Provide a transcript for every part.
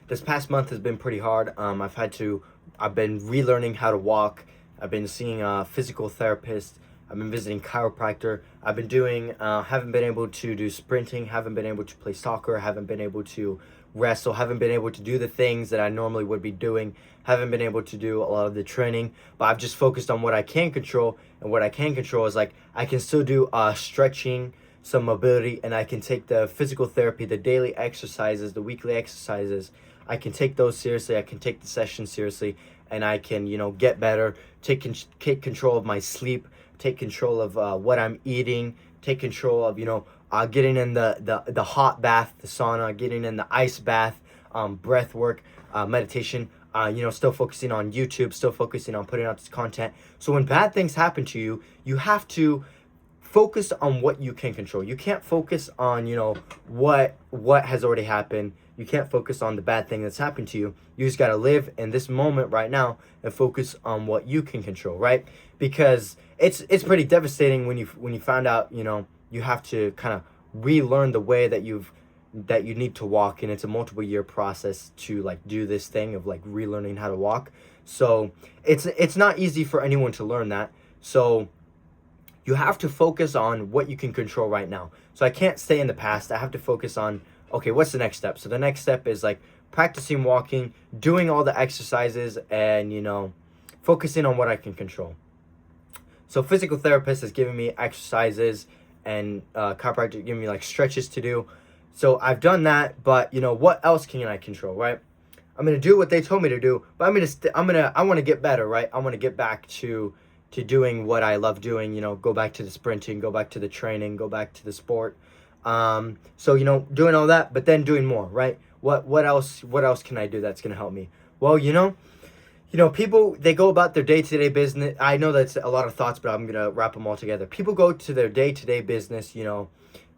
this past month has been pretty hard. I've been relearning how to walk. I've been seeing a physical therapist. I've been visiting chiropractor. Haven't been able to do sprinting, haven't been able to play soccer, haven't been able to wrestle, haven't been able to do the things that I normally would be doing, haven't been able to do a lot of the training, but I've just focused on what I can control. And what I can control is like, I can still do stretching, some mobility, and I can take the physical therapy, the daily exercises, the weekly exercises. I can take those seriously. I can take the session seriously, and I can, get better, take control of my sleep, take control of what I'm eating, take control of, getting in the hot bath, the sauna, getting in the ice bath, breath work, meditation, still focusing on YouTube, still focusing on putting out this content. So when bad things happen to you, you have to focus on what you can control. You can't focus on, what has already happened. You can't focus on the bad thing that's happened to you. You just got to live in this moment right now and focus on what you can control, right? Because it's pretty devastating when you found out, you have to kind of relearn the way that you need to walk, and it's a multiple year process to like do this thing of like relearning how to walk. So it's not easy for anyone to learn that. So you have to focus on what you can control right now. So I can't stay in the past. I have to focus on, okay, what's the next step? So the next step is like practicing walking, doing all the exercises, and, focusing on what I can control. So physical therapist has given me exercises, and chiropractor giving me like stretches to do. So I've done that, but what else can I control, right? I'm gonna do what they told me to do, but I want to get better, right? I want to get back to doing what I love doing, go back to the sprinting, go back to the training, go back to the sport. So, doing all that, but then doing more, right? What else can I do that's going to help me? Well, people, they go about their day-to-day business. I know that's a lot of thoughts, but I'm going to wrap them all together. People go to their day-to-day business,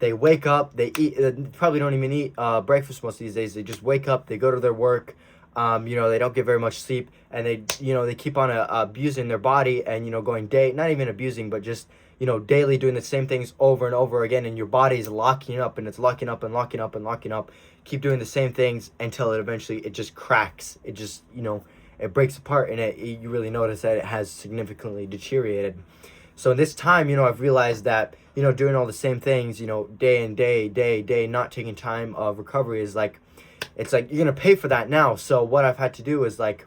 they wake up, they eat, probably don't even eat breakfast most of these days. They just wake up, they go to their work. They don't get very much sleep, and they keep on abusing their body, and, not even abusing, but just, daily doing the same things over and over again, and your body is locking up, and it's locking up and locking up and locking up. Keep doing the same things until it just cracks. It just, it breaks apart, and you really notice that it has significantly deteriorated. So in this time, I've realized that, doing all the same things, day in, day, not taking time of recovery is like, it's like you're going to pay for that now. So what I've had to do is like,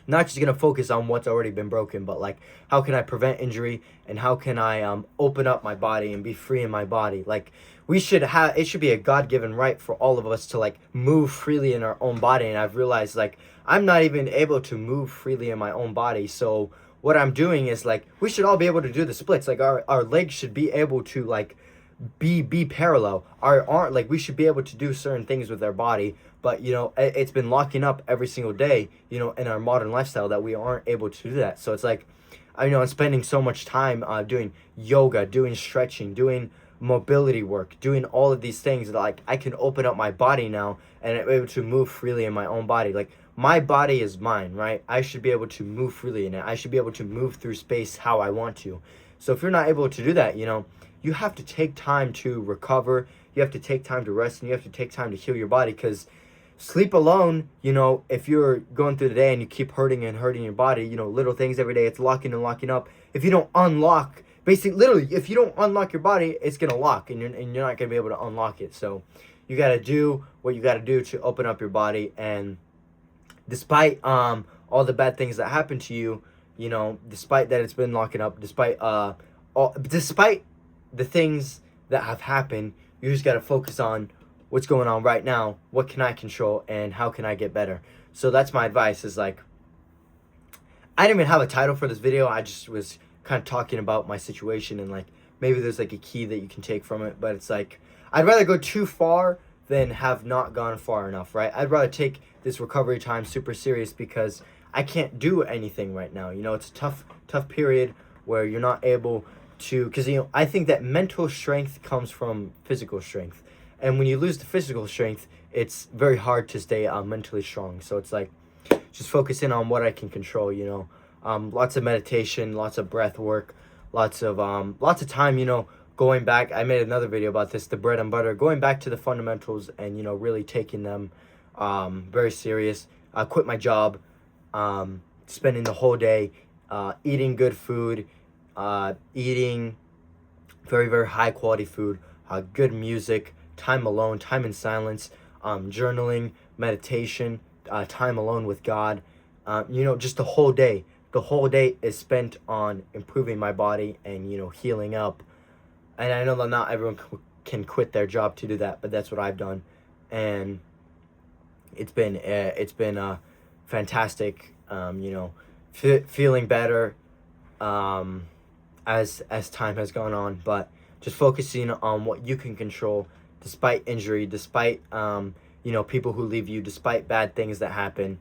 not just going to focus on what's already been broken, but like, how can I prevent injury, and how can I open up my body and be free in my body? Like, it should be a God-given right for all of us to like move freely in our own body. And I've realized like, I'm not even able to move freely in my own body. So what I'm doing is like, we should all be able to do the splits. Like our legs should be able to like be parallel. Our arm, like, we should be able to do certain things with our body, but it's been locking up every single day, in our modern lifestyle, that we aren't able to do that. So it's like, I'm spending so much time doing yoga, doing stretching, doing mobility work, doing all of these things that like I can open up my body now, and I'm able to move freely in my own body. Like, my body is mine, right? I should be able to move freely in it. I should be able to move through space how I want to. So if you're not able to do that, you have to take time to recover. You have to take time to rest, and you have to take time to heal your body, because sleep alone, if you're going through the day and you keep hurting and hurting your body, little things every day, it's locking and locking up. If you don't unlock, basically, literally, if you don't unlock your body, it's going to lock, and you're not going to be able to unlock it. So you got to do what you got to do to open up your body. And despite all the bad things that happen to you, despite that it's been locking up, despite the things that have happened, you just got to focus on what's going on right now, what can I control, and how can I get better. So that's my advice, is like, I didn't even have a title for this video. I just was kind of talking about my situation, and like, maybe there's like a key that you can take from it, but it's like, I'd rather go too far than have not gone far enough, right? I'd rather take this recovery time super serious, because I can't do anything right now. It's a tough period where you're not able to, because I think that mental strength comes from physical strength, and when you lose the physical strength, it's very hard to stay mentally strong. So it's like, just focusing on what I can control. Lots of meditation, lots of breath work, lots of time, going back. I made another video about this, the bread and butter, going back to the fundamentals, and really taking them very serious. I quit my job, spending the whole day eating good food, eating very, very high quality food, good music, time alone, time in silence, journaling, meditation, time alone with God. Just the whole day. The whole day is spent on improving my body and healing up. And I know that not everyone can quit their job to do that, but that's what I've done, and it's been fantastic. Feeling better um, as time has gone on, but just focusing on what you can control, despite injury, despite people who leave you, despite bad things that happen,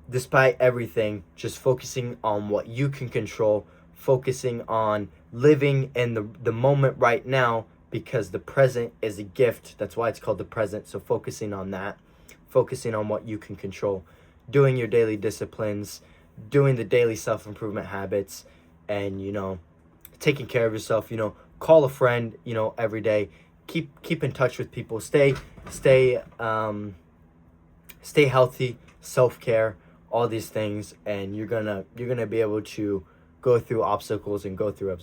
despite everything, just focusing on what you can control, focusing on living in the moment right now, because the present is a gift. That's why it's called the present. So focusing on that, focusing on what you can control, doing your daily disciplines, doing the daily self-improvement habits, and taking care of yourself. Call a friend every day. Keep in touch with people. Stay healthy, self-care, all these things, and you're gonna be able to go through obstacles and go through